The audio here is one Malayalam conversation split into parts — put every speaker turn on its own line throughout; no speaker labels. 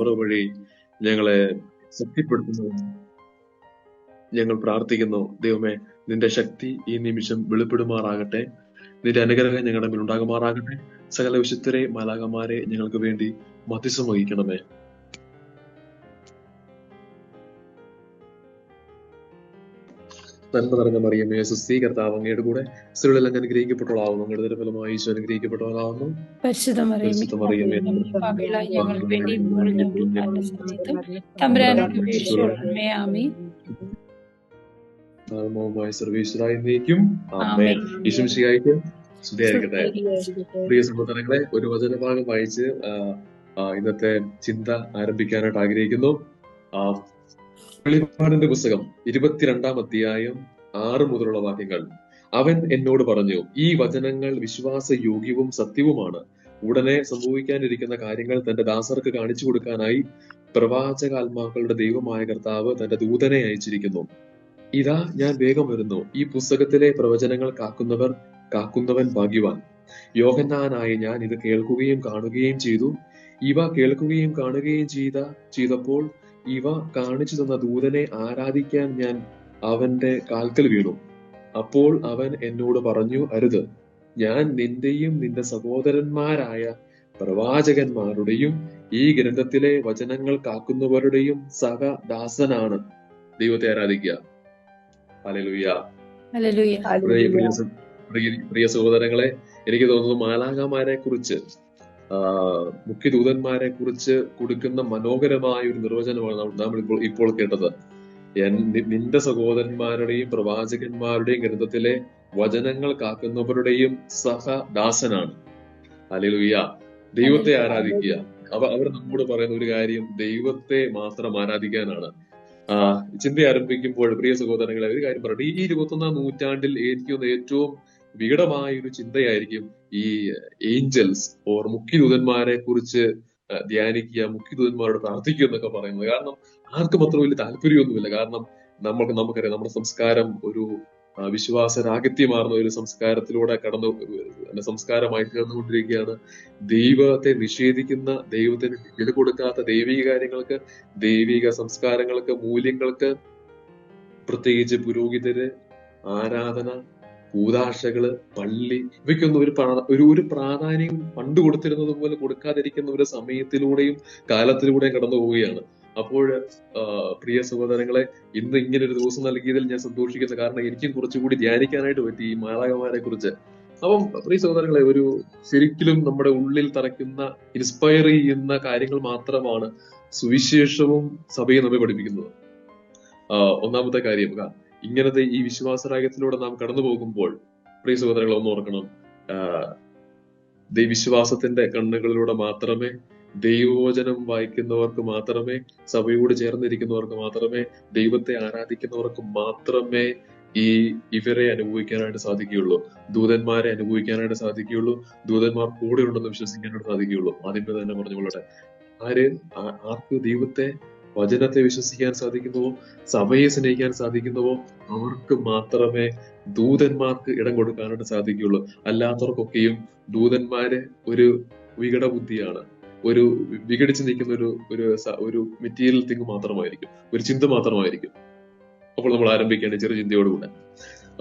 പവർ വഴി ഞങ്ങളെ ശക്തിപ്പെടുത്തുന്നു. ഞങ്ങൾ പ്രാർത്ഥിക്കുന്നു ദൈവമേ, നിന്റെ ശക്തി ഈ നിമിഷം വെളിപ്പെടുമാറാകട്ടെ. നിന്റെ അനുഗ്രഹം ഞങ്ങളുടെ മേൽ ഉണ്ടാകുമാറാകട്ടെ. സകല വിശുദ്ധരെ മാലാഖമാരെ ഞങ്ങൾക്ക് വേണ്ടി മധ്യസ്ഥം വഹിക്കണമേ. നന്മ നിറഞ്ഞ മറിയമേ, സുസ്ഥീ, കർത്താവ് അങ്ങയുടെ കൂടെ സ്ത്രീകളിൽ അങ്ങ് അനുഗ്രഹിക്കപ്പെട്ടവളാവുന്നു. അങ്ങയുടെ ഫലമായി ഈശോ അനുഗ്രഹിക്കപ്പെട്ടവളാവുന്നു. പരിശുദ്ധ മറിയമേ, സർവീശ്വരായി നീക്കും. ആമേൻ. ഈശോ മിശിഹായ്ക്ക് സ്തുതിയായിരിക്കട്ടെ. പ്രിയ സഹോദരങ്ങളെ, ഒരു വചനഭാഗം വായിച്ച് ഇന്നത്തെ ചിന്ത ആരംഭിക്കാനായിട്ട് ആഗ്രഹിക്കുന്നു. വെളിപ്പാടിന്റെ പുസ്തകം 22-ാം അധ്യായം 6 മുതലുള്ള വാക്യങ്ങൾ. അവൻ എന്നോട് പറഞ്ഞു, ഈ വചനങ്ങൾ വിശ്വാസയോഗ്യവും സത്യവുമാണ്. ഉടനെ സംഭവിക്കാനിരിക്കുന്ന കാര്യങ്ങൾ തന്റെ ദാസർക്ക് കാണിച്ചു കൊടുക്കാനായി പ്രവാചകാത്മാക്കളുടെ ദൈവമായ കർത്താവ് തന്റെ ദൂതനെ അയച്ചിരിക്കുന്നു. ഇതാ, ഞാൻ വേഗം വരുന്നു. ഈ പുസ്തകത്തിലെ പ്രവചനങ്ങൾ കാക്കുന്നവൻ ഭാഗ്യവാൻ. യോഹന്നാനായ ഞാൻ ഇത് കേൾക്കുകയും കാണുകയും ചെയ്തു. ഇവ കേൾക്കുകയും കാണുകയും ചെയ്തപ്പോൾ ഇവ കാണിച്ചു തന്ന ദൂതനെ ആരാധിക്കാൻ ഞാൻ അവന്റെ കാൽക്കൽ വീണു. അപ്പോൾ അവൻ എന്നോട് പറഞ്ഞു, അരുത്, ഞാൻ നിന്റെയും നിന്റെ സഹോദരന്മാരായ പ്രവാചകന്മാരുടെയും ഈ ഗ്രന്ഥത്തിലെ വചനങ്ങൾ കാക്കുന്നവരുടെയും സഹദാസനാണ്. ദൈവത്തെ ആരാധിക്കുക. ഹല്ലേലൂയ. പ്രിയ സഹോദരങ്ങളെ, എനിക്ക് തോന്നുന്നു മാലാഖമാരെ കുറിച്ച്, മുഖ്യദൂതന്മാരെ കുറിച്ച് കൊടുക്കുന്ന മനോഹരമായ ഒരു നിർവചനമാണ് നാം ഇപ്പോൾ കേട്ടത്. നിന്റെ സഹോദരന്മാരുടെയും പ്രവാചകന്മാരുടെയും ഗ്രന്ഥത്തിലെ വചനങ്ങൾ കാക്കുന്നവരുടെയും സഹദാസനാണ്. ഹല്ലേലൂയ. ദൈവത്തെ ആരാധിക്കുക. അവർ നമ്മോട് പറയുന്ന ഒരു കാര്യം ദൈവത്തെ മാത്രം ആരാധിക്കാനാണ്. ചിന്ത ആരംഭിക്കുമ്പോൾ പ്രിയ സഹോദരങ്ങളെ, ഒരു കാര്യം പറയട്ടെ. ഈ 21-ാം നൂറ്റാണ്ടിൽ എനിക്ക് ഏറ്റവും വികടമായ ഒരു ചിന്തയായിരിക്കും ഈ ഏഞ്ചൽസ് ഓർ മുഖ്യദൂതന്മാരെ കുറിച്ച് ധ്യാനിക്കുക, മുഖ്യദൂതന്മാരോട് പ്രാർത്ഥിക്കുക എന്നൊക്കെ പറയുന്നത്. കാരണം ആർക്കും അത്ര വലിയ താല്പര്യമൊന്നുമില്ല. കാരണം നമുക്കറിയാം, നമ്മുടെ സംസ്കാരം ഒരു വിശ്വാസരാഹിത്യമാർന്ന ഒരു സംസ്കാരത്തിലൂടെ സംസ്കാരമായി തീർന്നുകൊണ്ടിരിക്കുകയാണ്. ദൈവത്തെ നിഷേധിക്കുന്ന, ദൈവത്തിന് വില കൊടുക്കാത്ത ദൈവിക കാര്യങ്ങൾക്ക്, ദൈവിക സംസ്കാരങ്ങൾക്ക്, മൂല്യങ്ങൾക്ക്, പ്രത്യേകിച്ച് പുരോഹിതര്, ആരാധന, കൂദാശകള്, പള്ളി, ഇവയ്ക്കൊന്നും ഒരു പ്രാധാന്യം പണ്ട് കൊടുത്തിരുന്നത് പോലെ കൊടുക്കാതിരിക്കുന്ന ഒരു സമയത്തിലൂടെയും കാലത്തിലൂടെയും കടന്നു പോവുകയാണ്. അപ്പോൾ പ്രിയ സഹോദരങ്ങളെ, ഇന്ന് ഇങ്ങനെ ഒരു ദിവസം നൽകിയതിൽ ഞാൻ സന്തോഷിക്കുന്നു. കാരണം എനിക്കും കുറച്ചുകൂടി ധ്യാനിക്കാനായിട്ട് പറ്റി ഈ മാലാഖമാരെ കുറിച്ച്. അപ്പം പ്രിയ സഹോദരങ്ങളെ, ഒരു ശരിക്കും നമ്മുടെ ഉള്ളിൽ തറയ്ക്കുന്ന, ഇൻസ്പയർ ചെയ്യുന്ന കാര്യങ്ങൾ മാത്രമാണ് സുവിശേഷവും സഭയും നമ്മെ പഠിപ്പിക്കുന്നത്. ഒന്നാമത്തെ കാര്യം, ഇങ്ങനത്തെ ഈ വിശ്വാസരാഗത്തിലൂടെ നാം കടന്നു പോകുമ്പോൾ പ്രിയ സഹോദരങ്ങളെ ഒന്ന് ഓർക്കണം, ദൈവവിശ്വാസത്തിന്റെ കണ്ണുകളിലൂടെ മാത്രമേ, ദൈവവചനം വായിക്കുന്നവർക്ക് മാത്രമേ, സഭയോട് ചേർന്നിരിക്കുന്നവർക്ക് മാത്രമേ, ദൈവത്തെ ആരാധിക്കുന്നവർക്ക് മാത്രമേ ഇവരെ അനുഭവിക്കാനായിട്ട് സാധിക്കുകയുള്ളൂ. ദൂതന്മാരെ അനുഭവിക്കാനായിട്ട് സാധിക്കുകയുള്ളൂ. ദൂതന്മാർ കൂടെ ഉണ്ടെന്ന് വിശ്വസിക്കാനായിട്ട് സാധിക്കുകയുള്ളൂ. ആദ്യമേ തന്നെ പറഞ്ഞുകൊള്ളട്ടെ, ആർക്ക് ദൈവത്തെ, വചനത്തെ വിശ്വസിക്കാൻ സാധിക്കുന്നുവോ, സഭയെ സ്നേഹിക്കാൻ സാധിക്കുന്നുവോ, അവർക്ക് മാത്രമേ ദൂതന്മാർക്ക് ഇടം കൊടുക്കാനായിട്ട് സാധിക്കുകയുള്ളൂ. അല്ലാത്തവർക്കൊക്കെയും ദൂതന്മാര് ഒരു വികട ബുദ്ധിയാണ്, ഒരു വിഘടിച്ച് നിൽക്കുന്ന ഒരു മെറ്റീരിയൽ തിങ് മാത്രമായിരിക്കും, ഒരു ചിന്ത മാത്രമായിരിക്കും. അപ്പോൾ നമ്മൾ ആരംഭിക്കുകയാണ് ചെറു ചിന്തയോടുകൂടെ.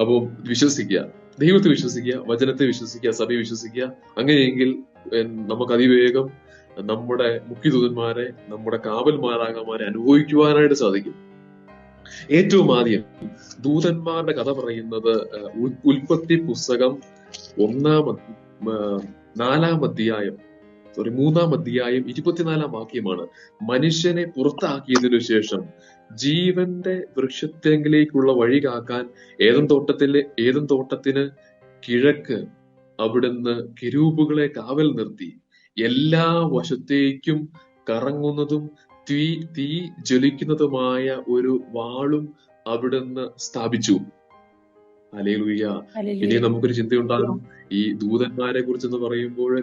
അപ്പോൾ വിശ്വസിക്കുക, ദൈവത്തെ വിശ്വസിക്കുക, വചനത്തെ വിശ്വസിക്കുക, സഭയെ വിശ്വസിക്കുക. അങ്ങനെയെങ്കിൽ നമുക്ക് അതിവേഗം നമ്മുടെ മുഖ്യദൂതന്മാരെ, നമ്മുടെ കാവൽമാരാകമാരെ അനുഭവിക്കുവാനായിട്ട് സാധിക്കും. ഏറ്റവും ആദ്യം ദൂതന്മാരുടെ കഥ പറയുന്നത് ഉൽപ്പത്തി പുസ്തകം 3-ാം അധ്യായം 24-ാം വാക്യമാണ്. മനുഷ്യനെ പുറത്താക്കിയതിനു ശേഷം ജീവന്റെ വൃക്ഷത്തെങ്കിലേക്കുള്ള വഴി കാക്കാൻ ഏദൻ തോട്ടത്തിന് കിഴക്ക് അവിടുന്ന് കെരൂബുകളെ കാവൽ നിർത്തി. എല്ലാ വശത്തേക്കും കറങ്ങുന്നതും തീ ജ്വലിക്കുന്നതുമായ ഒരു വാളും അവിടുന്ന് സ്ഥാപിച്ചു. ഹല്ലേലൂയ. ഇനി നമുക്കൊരു ചിന്തയുണ്ടാകും, ഈ ദൂതന്മാരെ കുറിച്ചെന്ന് പറയുമ്പോൾ,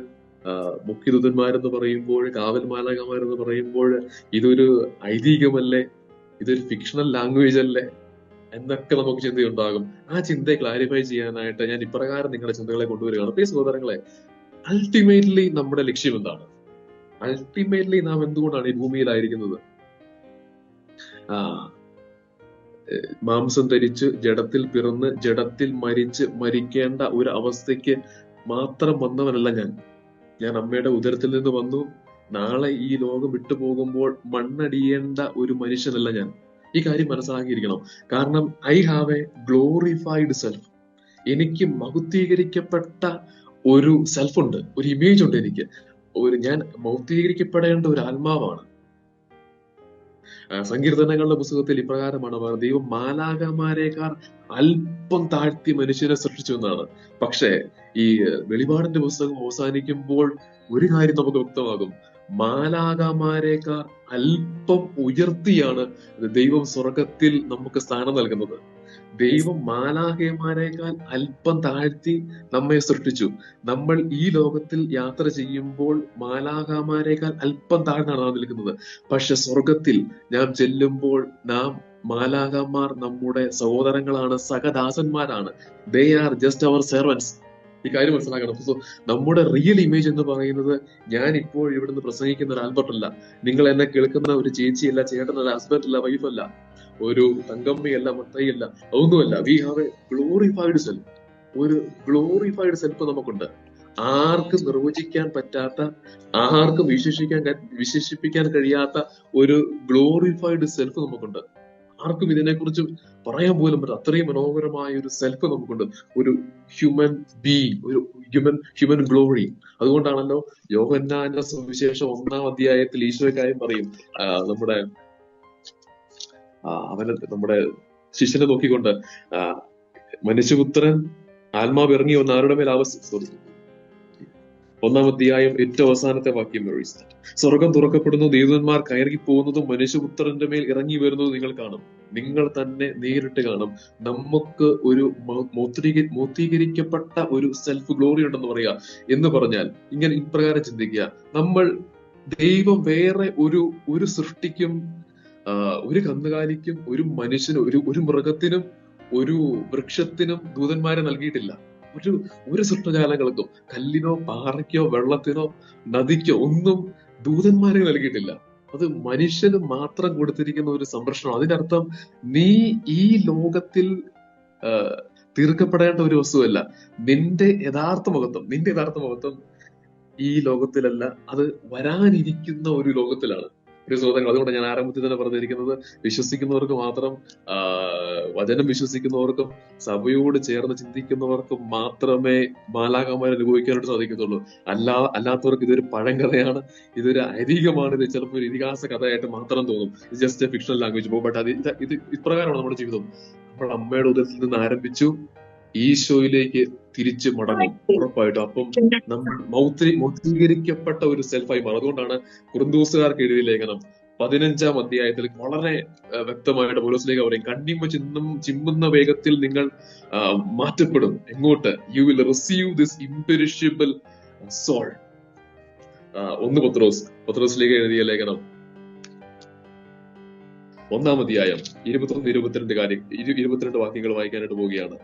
മുഖ്യദൂതന്മാരെന്ന് പറയുമ്പോൾ, കാവൽമാലാഖമാരെന്ന് പറയുമ്പോൾ, ഇതൊരു ഐതിഹ്യമല്ലേ, ഇതൊരു ഫിക്ഷണൽ ലാംഗ്വേജ് അല്ലേ എന്നൊക്കെ നമുക്ക് ചിന്തയുണ്ടാകും. ആ ചിന്തയെ ക്ലാരിഫൈ ചെയ്യാനായിട്ട് ഞാൻ ഇപ്രകാരം നിങ്ങളുടെ ചിന്തകളെ കൊണ്ടുവരികയാണ്. പ്രിയ സഹോദരങ്ങളെ, അൾട്ടിമേറ്റ്ലി നമ്മുടെ ലക്ഷ്യം എന്താണ്? അൾട്ടിമേറ്റ്ലി നാം എന്തുകൊണ്ടാണ് ഈ ഭൂമിയിലായിരിക്കുന്നത്? ആ മാംസം ധരിച്ച് ജഡത്തിൽ പിറന്ന് ജഡത്തിൽ മരിച്ച് മരിക്കേണ്ട ഒരു അവസ്ഥയ്ക്ക് മാത്രം വന്നവനല്ല ഞാൻ. ഞാൻ അമ്മയുടെ ഉദരത്തിൽ നിന്ന് വന്നു. നാളെ ഈ ലോകം വിട്ടുപോകുമ്പോൾ മണ്ണടിയേണ്ട ഒരു മനുഷ്യനല്ല ഞാൻ. ഈ കാര്യം മനസ്സിലാക്കിയിരിക്കണം. കാരണം I have a glorified self. എനിക്ക് മഹത്വീകരിക്കപ്പെട്ട ഒരു സെൽഫ് ഉണ്ട്, ഒരു ഇമേജ് ഉണ്ട്. ഞാൻ മഹത്വീകരിക്കപ്പെടേണ്ട ഒരു ആത്മാവാണ്. സങ്കീർത്തനങ്ങളുടെ പുസ്തകത്തിൽ ഇപ്രകാരമാണ് പറയുന്നത്, ദൈവം മാലാഖമാരേക്കാൾ അല്പം താഴ്ത്തി മനുഷ്യനെ സൃഷ്ടിച്ചു എന്നാണ്. പക്ഷേ ഈ വെളിപാടിന്റെ പുസ്തകം അവസാനിക്കുമ്പോൾ ഒരു കാര്യം നമുക്ക് വ്യക്തമാകും. മാലാഖമാരേക്കാൾ അല്പം ഉയർത്തിയാണ് ദൈവം സ്വർഗത്തിൽ നമുക്ക് സ്ഥാനം നൽകുന്നത്. ദൈവം മാലാഖമാരേക്കാൾ അല്പം താഴ്ത്തി നമ്മെ സൃഷ്ടിച്ചു. നമ്മൾ ഈ ലോകത്തിൽ യാത്ര ചെയ്യുമ്പോൾ മാലാഖമാരേക്കാൾ അല്പം താഴ്ന്നാണ് നാം നിൽക്കുന്നത്. പക്ഷെ സ്വർഗത്തിൽ നാം ചെല്ലുമ്പോൾ നാം മാലാഖമാർ നമ്മുടെ സഹോദരങ്ങളാണ്, സഹദാസന്മാരാണ്. ദേ ആർ ജസ്റ്റ് അവർ സെർവൻസ്. ഈ കാര്യം മനസ്സിലാക്കണം. സോ നമ്മുടെ റിയൽ ഇമേജ് എന്ന് പറയുന്നത്, ഞാൻ ഇപ്പോൾ ഇവിടുന്ന് പ്രസംഗിക്കുന്ന ഒരു ആൽബർട്ട് അല്ല, നിങ്ങൾ എന്നെ കേൾക്കുന്ന ഒരു ചേച്ചിയല്ല, ചേട്ടനല്ല, ഹസ്ബൻഡ് അല്ല, വൈഫല്ല, ഒരു തങ്കമ്മയല്ല, മത്തയല്ല, അതൊന്നുമല്ല. V have a glorified self. ഒരു ഗ്ലോറിഫൈഡ് സെൽഫ് നമുക്കുണ്ട്. ആർക്കും നിർവചിക്കാൻ പറ്റാത്ത, ആർക്കും വിശേഷിപ്പിക്കാൻ കഴിയാത്ത ഒരു ഗ്ലോറിഫൈഡ് സെൽഫ് നമുക്കുണ്ട്. ആർക്കും ഇതിനെക്കുറിച്ച് പറയാൻ പോലും പറ്റും. അത്രയും മനോഹരമായ ഒരു സെൽഫ് നമുക്കുണ്ട്, ഒരു ഹ്യൂമൻ ബീയിങ്, ഒരു ഹ്യൂമൻ ഗ്ലോറി. അതുകൊണ്ടാണല്ലോ യോഹന്നാന്റെ സുവിശേഷം 1-ാം അധ്യായത്തിൽ ഈശോയെ കാര്യം പറയും. നമ്മുടെ ശിഷ്യനെ നോക്കിക്കൊണ്ട്, മനുഷ്യപുത്രൻ ആത്മാവ് ഇറങ്ങി വന്ന് ആരുടെ മേൽ 1-ാം അധ്യായം ഏറ്റവും അവസാനത്തെ വാക്യം, സ്വർഗം തുറക്കപ്പെടുന്നു, ദൈവന്മാർ കയറി പോകുന്നതും മനുഷ്യപുത്രന്റെ മേൽ ഇറങ്ങി വരുന്നതും നിങ്ങൾ കാണും. നിങ്ങൾ തന്നെ നേരിട്ട് കാണും. നമുക്ക് ഒരു മൗത്വീകരിക്കപ്പെട്ട ഒരു സെൽഫ് ഗ്ലോറി ഉണ്ടെന്ന് പറയുക. എന്ന് പറഞ്ഞാൽ ഇങ്ങനെ ഇപ്രകാരം ചിന്തിക്കുക, ദൈവം വേറെ ഒരു സൃഷ്ടിക്കും, ഒരു കന്നുകാലിക്കും, ഒരു മനുഷ്യനും, ഒരു മൃഗത്തിനും, ഒരു വൃക്ഷത്തിനും ദൂതന്മാരെ നൽകിയിട്ടില്ല. ഒരു സൃഷ്ടജാലങ്ങൾക്കും, കല്ലിനോ പാറയ്ക്കോ വെള്ളത്തിനോ നദിക്കോ ഒന്നും ദൂതന്മാരെ നൽകിയിട്ടില്ല. അത് മനുഷ്യന് മാത്രം കൊടുത്തിരിക്കുന്ന ഒരു സംരക്ഷണം. അതിനർത്ഥം നീ ഈ ലോകത്തിൽ തീർക്കപ്പെടേണ്ട ഒരു വസ്തുവല്ല. നിന്റെ യഥാർത്ഥ മഹത്വം ഈ ലോകത്തിലല്ല, അത് വരാനിരിക്കുന്ന ഒരു ലോകത്തിലാണ്. ഒരു സുഹൃത്തുക്കൾ, അതുകൊണ്ട് ഞാൻ ആരംഭത്തിൽ തന്നെ പറഞ്ഞിരിക്കുന്നത്, വിശ്വസിക്കുന്നവർക്ക് മാത്രം, വചനം വിശ്വസിക്കുന്നവർക്കും സഭയോട് ചേർന്ന് ചിന്തിക്കുന്നവർക്കും മാത്രമേ മാലാഖമാരെ അനുഭവിക്കാനായിട്ട് സാധിക്കത്തുള്ളൂ. അല്ലാത്തവർക്ക് ഇതൊരു പഴങ്കഥയാണ്, ഇതൊരു ഐതിഹ്യമാണ്, ഇത് ചിലപ്പോൾ ഒരു ഇതിഹാസ കഥയായിട്ട് മാത്രം തോന്നും. ഇത് just A fictional language. But ഇത് ഇപ്രകാരമാണ് നമ്മുടെ ജീവിതം. നമ്മൾ അമ്മയുടെ ഉദരത്തിൽ നിന്ന് ആരംഭിച്ചു, ഈശോയിലേക്ക് തിരിച്ചു മടങ്ങും ഉറപ്പായിട്ടും. അപ്പം നമ്മൾ മൗത്വീകരിക്കപ്പെട്ട ഒരു സെൽഫായി മാറും. അതുകൊണ്ടാണ് കുറുന്തോസുകാർക്ക് എഴുതിയ ലേഖനം 15-ാം അധ്യായത്തിൽ വളരെ വ്യക്തമായിട്ട് പൗലോസ്ലീഹ പറയും, കണ്ണിമ ചിമ്മുന്ന വേഗത്തിൽ നിങ്ങൾ മാറ്റപ്പെടും. എങ്ങോട്ട്? You will receive this imperishable soul. 1 പത്രോസ്ലീഹ എഴുതിയ ലേഖനം 1-ാം അധ്യായം 21-22 വാക്യങ്ങൾ വായിക്കാനായിട്ട് പോവുകയാണ്.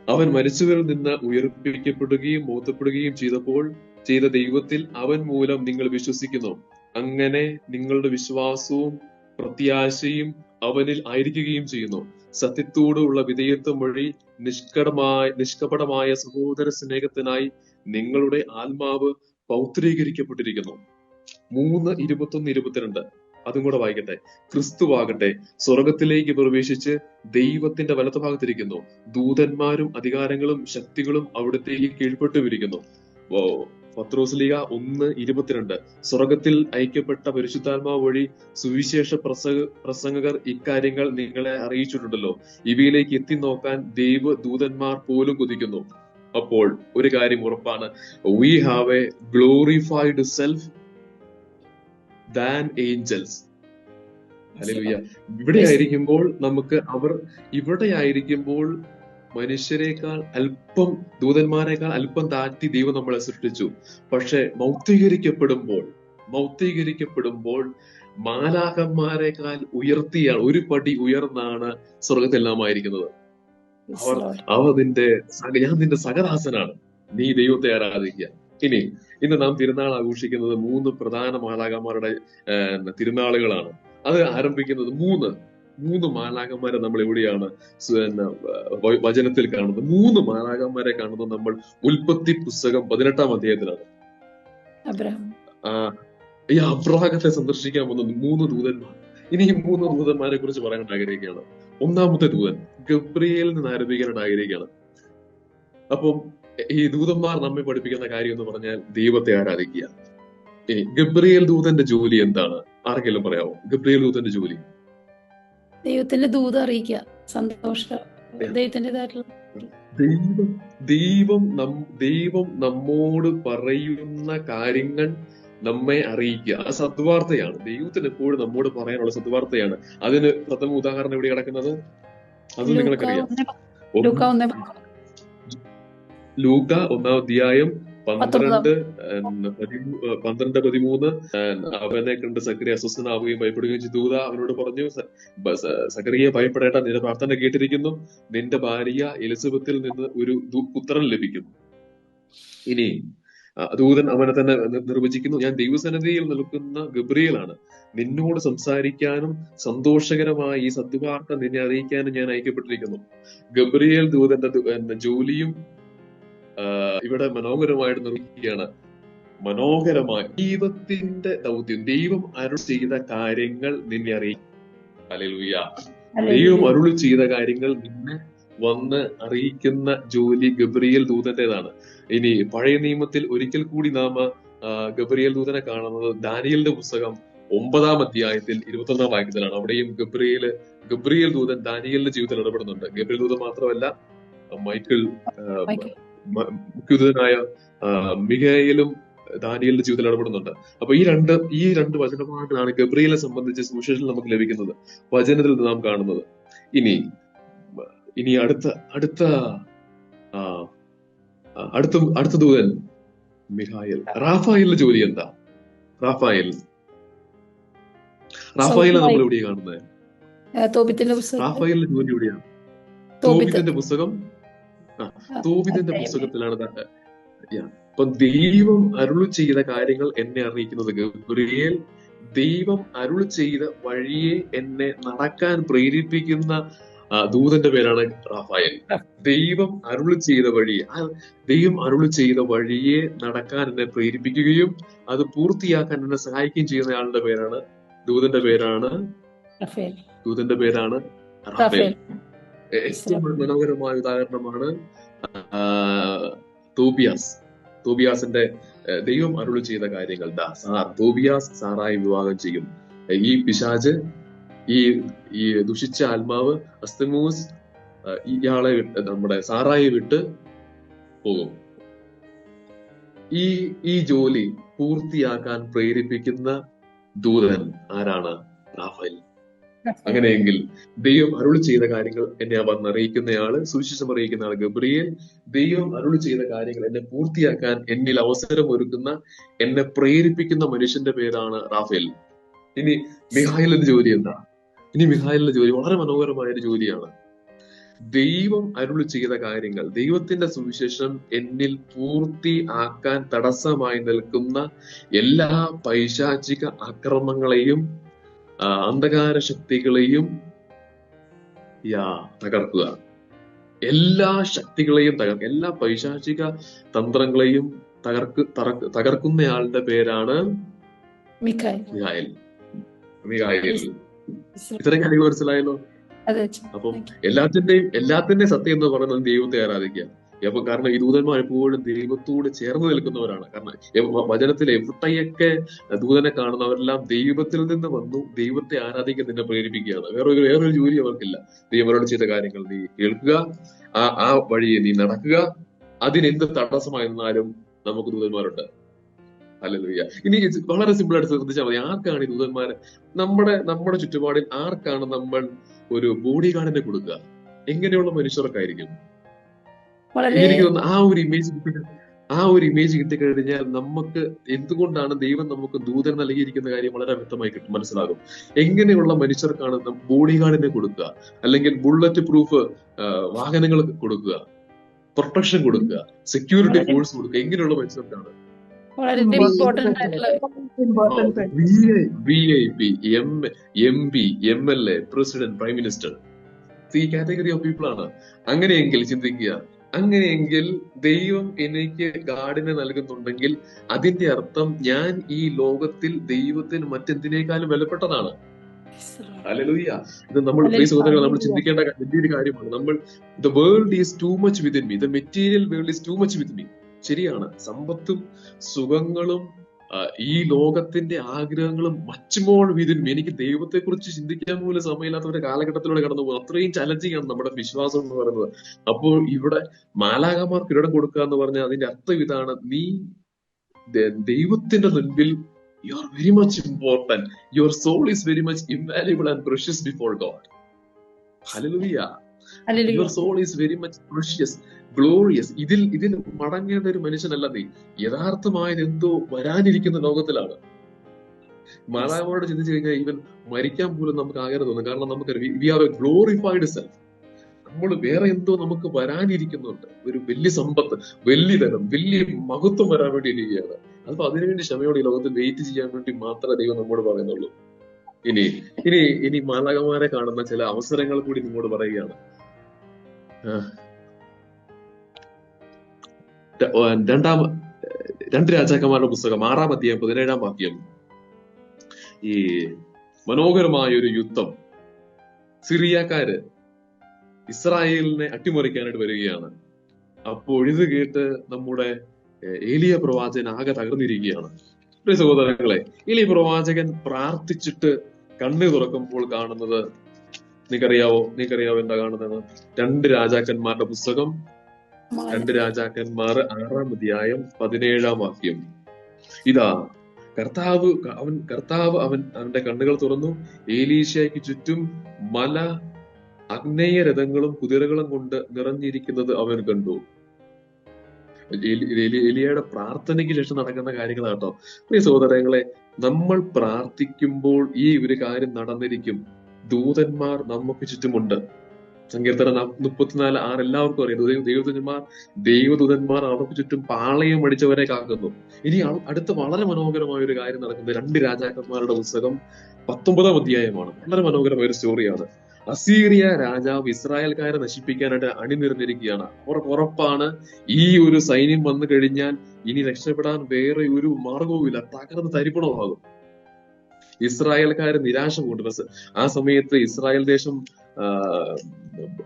അവൻ മരിച്ചവരിൽ നിന്ന് ഉയർപ്പിക്കപ്പെടുകയും മഹത്വപ്പെടുകയും ചെയ്ത ദൈവത്തിൽ അവൻ മൂലം നിങ്ങൾ വിശ്വസിക്കുന്നു. അങ്ങനെ നിങ്ങളുടെ വിശ്വാസവും പ്രത്യാശയും അവനിൽ ആയിരിക്കുകയും ചെയ്യുന്നു. സത്യത്തോടുള്ള വിധേയത്വം വഴി നിഷ്കപടമായ സഹോദര സ്നേഹത്തിനായി നിങ്ങളുടെ ആത്മാവ് പൗത്രീകരിക്കപ്പെട്ടിരിക്കുന്നു. 3:21-22 അതും കൂടെ വായിക്കട്ടെ. ക്രിസ്തുവാകട്ടെ സ്വർഗത്തിലേക്ക് പ്രവേശിച്ച് ദൈവത്തിന്റെ വലത്തുഭാഗത്തിരിക്കുന്നു. ദൂതന്മാരും അധികാരങ്ങളും ശക്തികളും അവിടത്തേക്ക് കീഴ്പ്പെട്ടുമിരിക്കുന്നു. പത്രോസ്ലീഹ 1:22 സ്വർഗത്തിൽ ഐക്യപ്പെട്ട പരിശുദ്ധാത്മാവ് വഴി സുവിശേഷ പ്രസംഗകർ ഇക്കാര്യങ്ങൾ നിങ്ങളെ അറിയിച്ചിട്ടുണ്ടല്ലോ. ഇവയിലേക്ക് എത്തി നോക്കാൻ ദൂതന്മാർ പോലും കൊതിക്കുന്നു. അപ്പോൾ ഒരു കാര്യം ഉറപ്പാണ്, we have a glorified self than angels. Hallelujah. ഇവിടെ ആയിരിക്കുമ്പോൾ മനുഷ്യരെക്കാൾ അല്പം, ദൂതന്മാരെക്കാൾ അല്പം താഴ്ത്തി ദൈവം നമ്മളെ സൃഷ്ടിച്ചു. പക്ഷെ മൗത്വീകരിക്കപ്പെടുമ്പോൾ മാലാഖന്മാരെക്കാൾ ഉയർത്തിയാണ്, ഒരു പടി ഉയർന്നാണ് സ്വർഗത്തിൽ നാം ആയിരിക്കുന്നത്. ഞാൻ നിന്റെ സഹദാസനാണ്, നീ ദൈവത്തെ ആരാധിക്കുക. ഇനി ഇന്ന് നാം തിരുനാൾ ആഘോഷിക്കുന്നത് 3 പ്രധാന മാലാഖമാരുടെ തിരുനാളുകളാണ്. അത് ആരംഭിക്കുന്നത് മൂന്ന് മാലാഖമാരെ നമ്മൾ എവിടെയാണ് വചനത്തിൽ കാണുന്നത്. 3 മാലാഖമാരെ കാണുന്നത് നമ്മൾ ഉൽപ്പത്തി പുസ്തകം 18-ാം അധ്യായത്തിലാണ്. ഈ അബ്രാഹത്തെ സന്ദർശിക്കാൻ വന്ന 3 ദൂതന്മാർ. ഇനി ഈ 3 ദൂതന്മാരെ കുറിച്ച് പറയാൻ ആഗ്രഹിക്കുകയാണ്. ഒന്നാമത്തെ ദൂതൻ ഗബ്രിയേലിൽ നിന്ന് ആരംഭിക്കാനായിട്ട് ആഗ്രഹിക്കുകയാണ്. അപ്പം ഈ ദൂതന്മാർ നമ്മെ പഠിപ്പിക്കുന്ന കാര്യം എന്ന് പറഞ്ഞാൽ ദൈവത്തെ ആരാധിക്കുക. ഇനി ഗബ്രിയേൽ ദൂതന്റെ ജോലി എന്താണ്? ആർക്കെങ്കിലും പറയാമോ? ഗബ്രിയേൽ ദൂതന്റെ ജോലി
ദൈവത്തിന്റെ ദൂത് അറിയിക്കുക, സന്തോഷം, ദൈവത്തിൻ്റെതായിട്ടുള്ള
ദൈവം നമ്മോട് പറയുന്ന കാര്യങ്ങൾ നമ്മെ അറിയിക്കുക. ആ സദ്വാർത്തയാണ്. ദൈവത്തിന് എപ്പോഴും നമ്മോട് പറയാനുള്ള സദ്വാർത്തയാണ്. അതിന് പ്രഥമ ഉദാഹരണം എവിടെ കിടക്കുന്നത്? അത് നിങ്ങൾക്കറിയാം. ലൂക്ക 1-ാം അധ്യായം 12-13. അവനെ കണ്ട് സക്കറിയ അസ്വസ്ഥനാവുകയും ഭയപ്പെടുകയും ചെയ്തു. ദൂത അവനോട് പറഞ്ഞു, സക്കറിയ ഭയപ്പെടേണ്ട, നിന്റെ പ്രാർത്ഥന കേട്ടിരിക്കുന്നു, നിന്റെ ഭാര്യ എലിസബത്തിൽ നിന്ന് ഒരു പുത്രൻ ലഭിക്കുന്നു. ഇനി ദൂതൻ അവനെ തന്നെ നിർവചിക്കുന്നു, ഞാൻ ദൈവസന്നിധിയിൽ നിൽക്കുന്ന ഗബ്രിയേലാണ്, നിന്നോട് സംസാരിക്കാനും സന്തോഷകരമായ ഈ സദ്വാർത്ത നിന്നെ അറിയിക്കാനും ഞാൻ അയക്കപ്പെട്ടിരിക്കുന്നു. ഗബ്രിയേൽ ദൂതന്റെ ജോലിയും ഇവിടെ മനോഹരമായിട്ട് നിർവഹിക്കുകയാണ്. മനോഹരമായ ദൈവത്തിന്റെ ദൗത്യം, ദൈവം അരുൾ ചെയ്ത കാര്യങ്ങൾ നിന്നെ അറിയിക്കും. ഹല്ലേലൂയ. ദൈവം അരുൾ ചെയ്ത കാര്യങ്ങൾ നിന്നെ വന്ന് അറിയിക്കുന്ന ജോലി ഗബ്രിയേൽ ദൂതന്റേതാണ്. ഇനി പഴയ നിയമത്തിൽ ഒരിക്കൽ കൂടി നാം ഗബ്രിയേൽ ദൂതനെ കാണുന്നത് ദാനിയേലിന്റെ പുസ്തകം 9-ാം അധ്യായത്തിൽ 21-ാം വാക്യത്തിലാണ്. അവിടെയും ഗബ്രിയേൽ ദൂതൻ ദാനിയേലിന്റെ ജീവിതത്തിൽ ഇടപെടുന്നുണ്ട്. ഗബ്രിയേൽ ദൂതൻ മാത്രമല്ല, മുഖ്യദൂതനായ മിഖായേലും ദാനിയേലിന്റെ ജീവിതത്തിൽ ഇടപെടുന്നുണ്ട്. അപ്പൊ ഈ രണ്ട് വചനഭാഗങ്ങളാണ് ഗബ്രിയേലിനെ സംബന്ധിച്ച് സുവിശേഷത്തിൽ നമുക്ക് ലഭിക്കുന്നത്, വചനത്തിൽ നാം കാണുന്നത്. ഇനി അടുത്ത ദൂതൻ മിഖായേൽ. റാഫായേലിന്റെ ജോലി എന്താ? റാഫായേലിനെ നമ്മൾ എവിടെയാണ് കാണുന്നത്? റാഫായേലിന്റെ ജോലി എവിടെയാണ്? തോബിത്തിന്റെ പുസ്തകത്തിലാണ്. അപ്പൊ ദൈവം അരുളി ചെയ്ത കാര്യങ്ങൾ എന്നെ അറിയിക്കുന്നത് ഗബ്രിയേൽ. ദൈവം അരുളി ചെയ്ത വഴിയെ എന്നെ നടക്കാൻ പ്രേരിപ്പിക്കുന്ന ദൂതന്റെ പേരാണ് റാഫായേൽ. ദൈവം അരുളി ചെയ്ത വഴിയെ നടക്കാൻ എന്നെ പ്രേരിപ്പിക്കുകയും അത് പൂർത്തിയാക്കാൻ എന്നെ സഹായിക്കുകയും ചെയ്യുന്ന ആളുടെ പേരാണ്, ദൂതന്റെ പേരാണ് റാഫേൽ. ഏറ്റവും മനോഹരമായ ഉദാഹരണമാണ് തോബിയാസിന്റെ ദൈവം അരുളി ചെയ്ത കാര്യങ്ങൾ. തോബിയാസ് സാറായി വിവാഹം ചെയ്യും. ഈ പിശാച്, ഈ ദുഷിച്ച ആത്മാവ് അസ്തമൂസ് ഇയാളെ നമ്മുടെ സാറായി വിട്ട് പോകും. ഈ ജോലി പൂർത്തിയാക്കാൻ പ്രേരിപ്പിക്കുന്ന ദൂതൻ ആരാണ്? റാഫേൽ. അങ്ങനെയെങ്കിൽ ദൈവം അരുളി ചെയ്ത കാര്യങ്ങൾ എന്നെ വന്നറിയിക്കുന്നയാള്, സുവിശേഷം അറിയിക്കുന്ന ആള് ഗബ്രിയേൽ. ദൈവം അരുളി ചെയ്ത കാര്യങ്ങൾ എന്നെ പൂർത്തിയാക്കാൻ എന്നിൽ അവസരം ഒരുക്കുന്ന, എന്നെ പ്രേരിപ്പിക്കുന്ന മനുഷ്യന്റെ പേരാണ് റാഫേൽ. ഇനി മിഖായേലിന്റെ ജോലി എന്താ? മിഖായേലിന്റെ ജോലി വളരെ മനോഹരമായ ഒരു ജോലിയാണ്. ദൈവം അരുളി ചെയ്ത കാര്യങ്ങൾ, ദൈവത്തിന്റെ സുവിശേഷം എന്നിൽ പൂർത്തിയാക്കാൻ തടസ്സമായി നിൽക്കുന്ന എല്ലാ പൈശാചിക അക്രമങ്ങളെയും അന്ധകാര ശക്തികളെയും തകർക്കുക. എല്ലാ ശക്തികളെയും എല്ലാ പൈശാചിക തന്ത്രങ്ങളെയും തകർക്കുന്നയാളുടെ പേരാണ് മിഖായേൽ. ഇത്രയും കാര്യങ്ങൾ മനസ്സിലായല്ലോ. അപ്പം എല്ലാത്തിന്റെയും സത്യം എന്ന് പറയുന്നത് ദൈവത്തെ ആരാധിക്കുക. അപ്പൊ കാരണം ഈ ദൂതന്മാർ എപ്പോഴും ദൈവത്തോട് ചേർന്ന് നിൽക്കുന്നവരാണ്. കാരണം വചനത്തിൽ എവിടെയൊക്കെ ദൂതനെ കാണുന്നവരെല്ലാം ദൈവത്തിൽ നിന്ന് വന്നു ദൈവത്തെ ആരാധിക്കാൻ നിന്നെ പ്രേരിപ്പിക്കുകയാണ്. വേറൊരു ജോലി അവർക്കില്ല. ദൈവരോട് ചെയ്ത കാര്യങ്ങൾ നീ കേൾക്കുക, ആ വഴിയെ നീ നടക്കുക. അതിനെന്ത് തടസ്സമായിരുന്നാലും നമുക്ക് ദൂതന്മാരുണ്ട്. ഹല്ലേലൂയ. ഇനി വളരെ സിമ്പിൾ ആയിട്ട് ശ്രദ്ധിച്ചാൽ മതി, ആർക്കാണ് ഈ ദൂതന്മാര്? നമ്മുടെ ചുറ്റുപാടിൽ ആർക്കാണ് നമ്മൾ ഒരു ബോഡി ഗാർഡിനെ കൊടുക്കുക? എങ്ങനെയുള്ള മനുഷ്യർക്കായിരിക്കും? എനിക്ക് തോന്നുന്നു ആ ഒരു ഇമേജ് കിട്ടിക്കഴിഞ്ഞാൽ നമുക്ക് എന്തുകൊണ്ടാണ് ദൈവം നമുക്ക് ദൂതൻ നൽകിയിരിക്കുന്ന കാര്യം വളരെ വ്യക്തമായി മനസ്സിലാകും. എങ്ങനെയുള്ള മനുഷ്യർക്കാണ് ബോഡി ഗാർഡിനെ കൊടുക്കുക, അല്ലെങ്കിൽ ബുള്ളറ്റ് പ്രൂഫ് വാഹനങ്ങൾ കൊടുക്കുക, പ്രൊട്ടക്ഷൻ കൊടുക്കുക, സെക്യൂരിറ്റി ഫോഴ്സ് കൊടുക്കുക? എങ്ങനെയുള്ള മനുഷ്യർക്കാണ്?
വളരെ ഇമ്പോർട്ടന്റ് ആയിട്ടുള്ള
important
VIP, MP, MLA, president, prime minister, ഈ കാറ്റഗറി ഓഫ് പീപ്പിൾ ആണ്. അങ്ങനെയെങ്കിൽ ചിന്തിക്കുക, അങ്ങനെയെങ്കിൽ ദൈവം എനിക്ക് ഗാർഡിനെ നൽകുന്നുണ്ടെങ്കിൽ അതിന്റെ അർത്ഥം ഞാൻ ഈ ലോകത്തിൽ ദൈവത്തിന് മറ്റെന്തിനേക്കാളും വിലപ്പെട്ടതാണ്. ഹല്ലേലൂയ. ഇത് നമ്മൾ പ്രിയ സഹോദരങ്ങൾ നമ്മൾ ചിന്തിക്കേണ്ട വലിയൊരു കാര്യമാണ്. നമ്മൾ the world is too much within me, the material world is too much with me. ശരിയാണ്, സമ്പത്തും സുഖങ്ങളും ഈ ലോകത്തിന്റെ ആഗ്രഹങ്ങളും മച്ച് മോർ വിതിൻ മീ. എനിക്ക് ദൈവത്തെ കുറിച്ച് ചിന്തിക്കാൻ പോലും സമയമില്ലാത്ത ഒരു കാലഘട്ടത്തിലൂടെ കടന്നു പോകും. അത്രയും ചലഞ്ചിങ് ആണ് നമ്മുടെ വിശ്വാസം എന്ന് പറയുന്നത്. അപ്പോൾ ഇവിടെ മാലാഖമാർക്ക് ഇടം കൊടുക്കുക എന്ന് പറഞ്ഞാൽ അതിന്റെ അർത്ഥം ഇതാണ്, നീ ദൈവത്തിന്റെ മുൻപിൽ you are very much important. Your soul is very much invaluable and precious before God. Hallelujah. Your soul is very much precious, glorious. ഇതിൽ മടങ്ങേണ്ട ഒരു മനുഷ്യനല്ല നീ. യഥാർത്ഥമായത് എന്തോ വരാനിരിക്കുന്ന ലോകത്തിലാണ്. മാലാഖമാരോട് ചിന്തിച്ചു കഴിഞ്ഞാൽ ഈവൻ മരിക്കാൻ പോലും നമുക്ക് ആഗ്രഹം തോന്നും. കാരണം നമുക്കറിയാം we are a glorified self. നമ്മൾ വേറെ എന്തോ നമുക്ക് വരാനിരിക്കുന്നുണ്ട്. ഒരു വലിയ സമ്പത്ത്, വലിയ ധനം, വലിയ മഹത്വം വരാൻ വേണ്ടി ഇരിക്കുകയാണ്. അപ്പൊ അതിനുവേണ്ടി ക്ഷമയോടെ ഈ ലോകത്തിൽ വെയിറ്റ് ചെയ്യാൻ വേണ്ടി മാത്രമേ ദൈവം നമ്മോട് പറയുന്നുള്ളൂ. ഇനി മാലാഖമാരെ കാണുന്ന ചില അവസരങ്ങൾ കൂടി നിങ്ങളോട് പറയുകയാണ്. രണ്ട് രാജാക്കന്മാരുടെ പുസ്തകം 6-ാം അധ്യായം 17-ാം വാക്യം. ഈ മനോഹരമായ ഒരു യുദ്ധം, സിറിയക്കാര് ഇസ്രായേലിനെ അട്ടിമറിക്കാനായിട്ട് വരികയാണ്. അപ്പോൾ ഇത് കേട്ട് നമ്മുടെ ഏലിയ പ്രവാചകൻ ആകെ തകർന്നിരിക്കുകയാണ്. പ്രിയ സഹോദരങ്ങളെ, ഏലിയ പ്രവാചകൻ പ്രാർത്ഥിച്ചിട്ട് കണ്ണു തുറക്കുമ്പോൾ കാണുന്നത് നിങ്ങൾക്കറിയാവോ എന്താ കാണുന്നത്? 2 രാജാക്കന്മാരുടെ പുസ്തകം 2 രാജാക്കന്മാർ 6-ാം അധ്യായം 17-ാം വാക്യം. ഇതാ കർത്താവ് അവന്റെ കണ്ണുകൾ തുറന്നു, ഏലീശയ്ക്ക് ചുറ്റും മല അഗ്നേയ രഥങ്ങളും കുതിരകളും കൊണ്ട് നിറഞ്ഞിരിക്കുന്നത് അവൻ കണ്ടു. എലിയയുടെ പ്രാർത്ഥനയ്ക്ക് ശേഷം നടക്കുന്ന കാര്യങ്ങളാട്ടോ. പ്രിയ സഹോദരങ്ങളെ, നമ്മൾ പ്രാർത്ഥിക്കുമ്പോൾ ഈ ഒരു കാര്യം നടന്നിരിക്കും. ദൂതന്മാർ നമുക്ക് ചുറ്റുമുണ്ട്. സങ്കീർത്തനം 34:6 എല്ലാവർക്കും അറിയാം. ദൈവദൂതന്മാർ അവർക്ക് ചുറ്റും പാളയം അടിച്ചവരെ കാക്കുന്നു. ഇനി അടുത്ത വളരെ മനോഹരമായ ഒരു കാര്യം നടക്കുന്നത് 2 രാജാക്കന്മാരുടെ പുസ്തകം 19-ാം അധ്യായമാണ്. വളരെ മനോഹരമായ ഒരു സ്റ്റോറിയാണ്. അസീറിയ രാജാവ് ഇസ്രായേൽക്കാരെ നശിപ്പിക്കാനായിട്ട് അണിനിരന്നിരിക്കുകയാണ്. ഉറപ്പാണ് ഈ ഒരു സൈന്യം വന്നു കഴിഞ്ഞാൽ ഇനി രക്ഷപ്പെടാൻ വേറെ ഒരു മാർഗവുമില്ല, തകർന്ന് തരിപ്പണമാകും. ഇസ്രായേൽക്കാര് നിരാശ കൊണ്ട് ആ സമയത്ത് ഇസ്രായേൽ ദേശം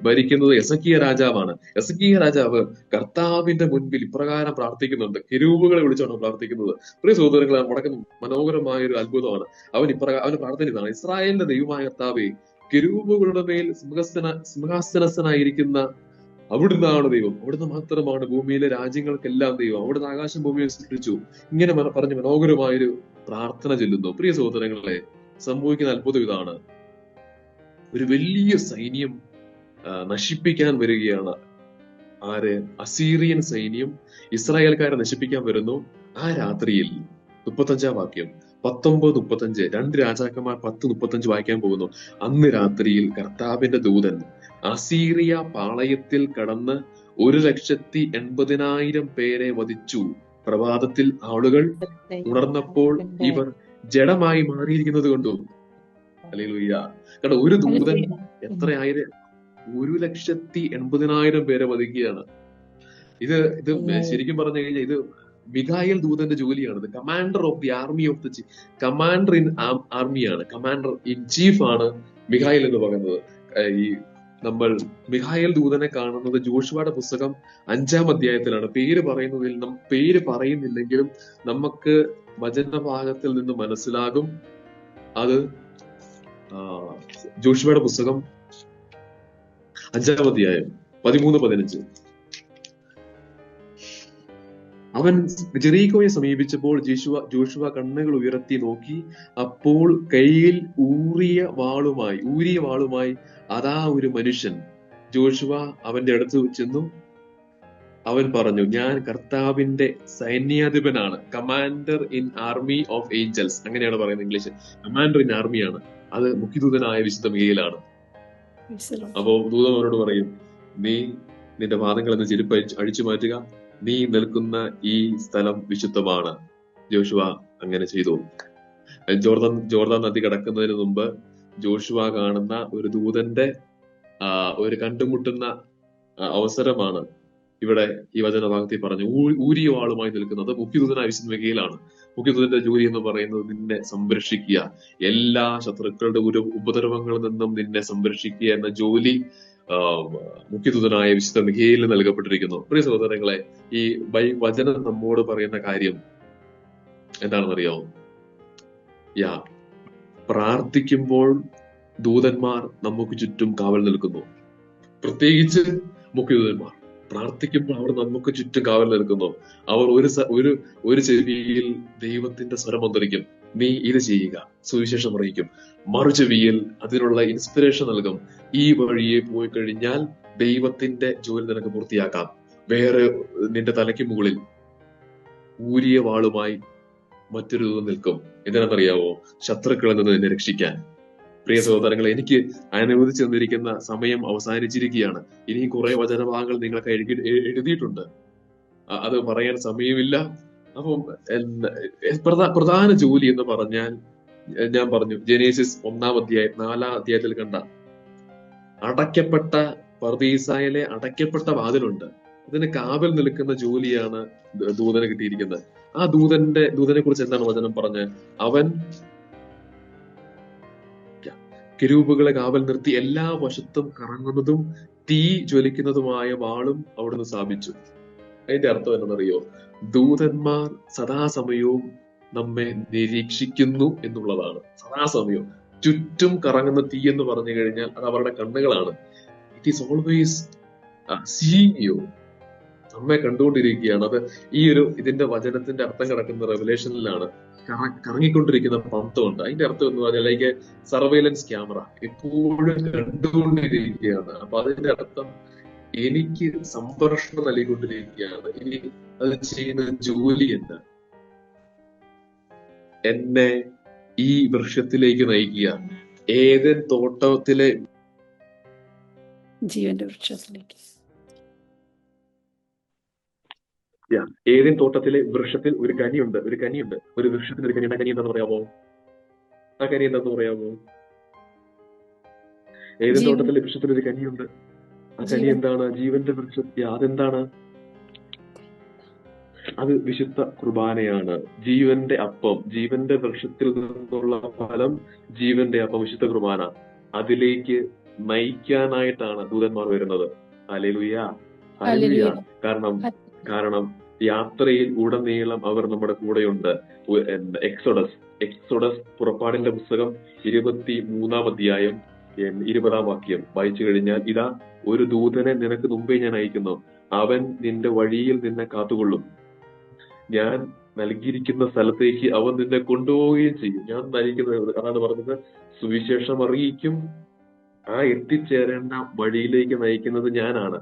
ഭരിക്കുന്നത് എസക്കിയ രാജാവാണ്. എസക്കിയ രാജാവ് കർത്താവിന്റെ മുൻപിൽ ഇപ്രകാരം പ്രാർത്ഥിക്കുന്നുണ്ട്. കെരൂബുകളെ വിളിച്ചാണ് പ്രാർത്ഥിക്കുന്നത്. പ്രിയ സഹോദരങ്ങളെ, മുടക്കുന്ന മനോഹരമായ ഒരു അത്ഭുതമാണ്. അവന് പ്രാർത്ഥന ഇതാണ്: ഇസ്രായേലിന്റെ ദൈവമായ കർത്താവേ, കെരൂബുകളുടെ മേൽ സിംഹാസനസ്ഥനായിരിക്കുന്ന അവിടുന്നാണ് ദൈവം, അവിടുന്ന് മാത്രമാണ് ഭൂമിയിലെ രാജ്യങ്ങൾക്കെല്ലാം ദൈവം, അവിടുന്ന് ആകാശം ഭൂമിയെ സൃഷ്ടിച്ചു. ഇങ്ങനെ പറഞ്ഞ് മനോഹരമായൊരു പ്രാർത്ഥന ചൊല്ലുന്നു. പ്രിയ സഹോദരങ്ങളെ, സംഭവിക്കുന്ന അത്ഭുതം ഇതാണ്: ഒരു വലിയ സൈന്യം നശിപ്പിക്കാൻ വരികയാണ്. ആര്? അസീറിയൻ സൈന്യം ഇസ്രായേൽക്കാരെ നശിപ്പിക്കാൻ വരുന്നു. ആ രാത്രിയിൽ 35-ാം വാക്യം 19:35 2 രാജാക്കന്മാർ 10:35 വായിക്കാൻ പോകുന്നു. അന്ന് രാത്രിയിൽ കർത്താവിന്റെ ദൂതൻ അസീറിയ പാളയത്തിൽ കടന്ന് 1,80,000 പേരെ വധിച്ചു. പ്രഭാതത്തിൽ ആളുകൾ ഉണർന്നപ്പോൾ ഇവർ ജഡമായി മാറിയിരിക്കുന്നത് കണ്ടു. ഹല്ലേലൂയ. കാരണം ഒരു ദൂതൻ എത്രയായിരം 1,80,000 പേരെ വധിക്കുകയാണ്. ഇത് ശരിക്കും പറഞ്ഞു കഴിഞ്ഞാൽ ഇത് മിഖായേൽ ദൂതന്റെ ജോലിയാണ്. Commander of the army of the commander in ആർമിയാണ്, കമാൻഡർ ഇൻ ചീഫ് ആണ് മിഖായേൽ എന്ന് പറയുന്നത്. ഈ നമ്മൾ മിഖായേൽ ദൂതനെ കാണുന്നത് ജോഷുവയുടെ പുസ്തകം 5-ാം അധ്യായത്തിലാണ്. പേര് പറയുന്നില്ലെങ്കിലും നമുക്ക് വചനഭാഗത്തിൽ നിന്ന് മനസ്സിലാകും. അത് ജോഷുവയുടെ പുസ്തകം 5-ാം അധ്യായം 13-15. അവൻ ജെറീക്കോയെ സമീപിച്ചപ്പോൾ ജോഷുവ കണ്ണുകൾ ഉയർത്തി നോക്കി. അപ്പോൾ കയ്യിൽ ഊരിയ വാളുമായി അതാ ഒരു മനുഷ്യൻ. ജോഷുവ അവന്റെ അടുത്ത് ചെന്നു. അവൻ പറഞ്ഞു, ഞാൻ കർത്താവിന്റെ സൈന്യാധിപനാണ്, commander in army of angels, അങ്ങനെയാണ് പറയുന്നത് ഇംഗ്ലീഷ്. Commander in ആർമിയാണ്. അത് മുഖ്യദൂതനായ വിശുദ്ധ മിഖായേലാണ്. അപ്പോ ദൂതൻ അവരോട് പറയും, നീ നിന്റെ പാദങ്ങളിൽ നിന്ന് ചെരുപ്പ് അഴിച്ചു മാറ്റുക, നീ നിൽക്കുന്ന ഈ സ്ഥലം വിശുദ്ധമാണ്. ജോഷുവ അങ്ങനെ ചെയ്തു. ജോർദാൻ നദി കടക്കുന്നതിന് മുമ്പ് ജോഷുവ കാണുന്ന ഒരു ദൂതന്റെ ഒരു കണ്ടുമുട്ടുന്ന അവസരമാണ് ഇവിടെ ഈ വചനഭാഗത്തിൽ പറഞ്ഞു. ഊരിയ വാളുമായി നിൽക്കുന്നത് മുഖ്യദൂതനായ വിശുദ്ധ മിഖായേലാണ്. മുഖ്യദൂതന്റെ ജോലി എന്ന് പറയുന്നത് നിന്നെ സംരക്ഷിക്കുക, എല്ലാ ശത്രുക്കളുടെ ഒരു ഉപദ്രവങ്ങളിൽ നിന്നും നിന്നെ സംരക്ഷിക്കുക എന്ന ജോലി മുഖ്യദൂതനായ വിശുദ്ധ മിഖായേലിന് നൽകപ്പെട്ടിരിക്കുന്നു. പ്രിയ സഹോദരങ്ങളെ, ഈ വചനം നമ്മോട് പറയുന്ന കാര്യം എന്താണെന്നറിയോ? പ്രാർത്ഥിക്കുമ്പോൾ ദൂതന്മാർ നമുക്ക് ചുറ്റും കാവൽ നിൽക്കുന്നു. പ്രത്യേകിച്ച് മുഖ്യദൂതന്മാർ പ്രാർത്ഥിക്കുമ്പോൾ അവർ നമുക്ക് ചുറ്റും കാവൽ നിൽക്കുന്നു. അവർ ഒരു ചെവിയിൽ ദൈവത്തിന്റെ സ്വരം മന്ത്രിക്കും, നീ ഇത് ചെയ്യുക, സുവിശേഷം അറിയിക്കും. മറു ചെവിയിൽ അതിനുള്ള ഇൻസ്പിറേഷൻ നൽകും, ഈ വഴിയെ പോയി കഴിഞ്ഞാൽ ദൈവത്തിന്റെ ജോലി നിനക്ക് പൂർത്തിയാക്കാം. വേറെ നിന്റെ തലയ്ക്ക് മുകളിൽ ഊരിയ വാളുമായി മറ്റൊരു ദൂതൻ നിൽക്കും. എന്തിനാണെന്നറിയാവോ? ശത്രുക്കളിൽ നിന്ന് നിന്നെ രക്ഷിക്കാൻ. പ്രിയ സഹോദരങ്ങളെ, എനിക്ക് അനുവദിച്ചു തന്നിരിക്കുന്ന സമയം അവസാനിച്ചിരിക്കുകയാണ്. ഇനിയും കുറെ വചനഭാഗങ്ങൾ നിങ്ങൾക്ക് എഴുതിയിട്ടുണ്ട്, അത് പറയാൻ സമയമില്ല. അപ്പം പ്രധാന ജോലി എന്ന് പറഞ്ഞാൽ ഞാൻ പറഞ്ഞു, ജനേസിസ് 1-ാം അധ്യായം 4-ാം അധ്യായത്തിൽ കണ്ട അടയ്ക്കപ്പെട്ട പർദീസായിലെ അടയ്ക്കപ്പെട്ട വാതിലുണ്ട്, അതിന് കാവൽ നിൽക്കുന്ന ജോലിയാണ് ദൂതന് കിട്ടിയിരിക്കുന്നത്. ആ ദൂതനെ കുറിച്ച് എന്താണ് വചനം പറഞ്ഞത്? അവൻ കെരൂബുകളെ കാവൽ നിർത്തി എല്ലാ വശത്തും കറങ്ങുന്നതും തീ ജ്വലിക്കുന്നതുമായ വാളും അവിടുന്ന് സ്ഥാപിച്ചു. അതിന്റെ അർത്ഥം എന്താണെന്നറിയോ? ദൂതന്മാർ സദാസമയവും നമ്മെ നിരീക്ഷിക്കുന്നു എന്നുള്ളതാണ്. സദാസമയവും ചുറ്റും കറങ്ങുന്ന തീ എന്ന് പറഞ്ഞു കഴിഞ്ഞാൽ അത് അവരുടെ കണ്ണുകളാണ്. It is always seeing you, നമ്മെ കണ്ടുകൊണ്ടിരിക്കുകയാണ്. അത് ഇതിന്റെ വചനത്തിന്റെ അർത്ഥം കിടക്കുന്ന റെവലേഷനിലാണ്. കറങ്ങിക്കൊണ്ടിരിക്കുന്ന പന്തമുണ്ട്. അതിന്റെ അർത്ഥം എന്ന് പറഞ്ഞാൽ ലൈക്ക് സർവൈലൻസ് ക്യാമറ, എപ്പോഴും കണ്ടുകൊണ്ടിരിക്കുകയാണ്. അപ്പൊ അതിന്റെ അർത്ഥം എനിക്ക് സംരക്ഷണം നൽകിക്കൊണ്ടിരിക്കുകയാണ്. ഇനി അത് ചെയ്യുന്ന ജോലി എന്താ? എന്നെ ഈ വൃക്ഷത്തിലേക്ക് നയിക്കുക, ഏതൻ തോട്ടത്തിലെ
ജീവന്റെ വൃക്ഷത്തിലേക്ക്.
ഏതൻ തോട്ടത്തിലെ വൃക്ഷത്തിൽ ഒരു കനിയുണ്ട്. ഒരു വൃക്ഷത്തിന് ഒരു കനിയുണ്ട്. ആ കനി എന്താന്ന് പറയാമോ? ഏതൻ തോട്ടത്തിലെ വൃക്ഷത്തിൽ ഒരു കനിയുണ്ട്. ആ കനി എന്താണ്? ജീവന്റെ വൃക്ഷം. അതെന്താണ്? അത് വിശുദ്ധ കുർബാനയാണ്. ജീവന്റെ അപ്പം, ജീവന്റെ വൃക്ഷത്തിൽ നിന്നുള്ള ഫലം, ജീവന്റെ അപ്പം, വിശുദ്ധ കുർബാന. അതിലേക്ക് നയിക്കാനായിട്ടാണ് ദൂതന്മാർ വരുന്നത്. Hallelujah, hallelujah. കാരണം യാത്രയിൽ ഉടനീളം അവർ നമ്മുടെ കൂടെയുണ്ട്. എക്സോഡസ് പുറപ്പാടിന്റെ പുസ്തകം 23-ാം അധ്യായം 20-ാം വാക്യം വായിച്ചു കഴിഞ്ഞാൽ, ഇതാ ഒരു ദൂതനെ നിനക്ക് മുമ്പേ ഞാൻ അയക്കുന്നു, അവൻ നിന്റെ വഴിയിൽ നിന്നെ കാത്തുകൊള്ളും, ഞാൻ നൽകിയിരിക്കുന്ന സ്ഥലത്തേക്ക് അവൻ നിന്നെ കൊണ്ടുപോവുകയും ചെയ്യും. ഞാൻ നയിക്കുന്നത് അതാണ് പറഞ്ഞത്, സുവിശേഷം അറിയിക്കും. ആ എത്തിച്ചേരേണ്ട വഴിയിലേക്ക് നയിക്കുന്നത് ഞാനാണ്.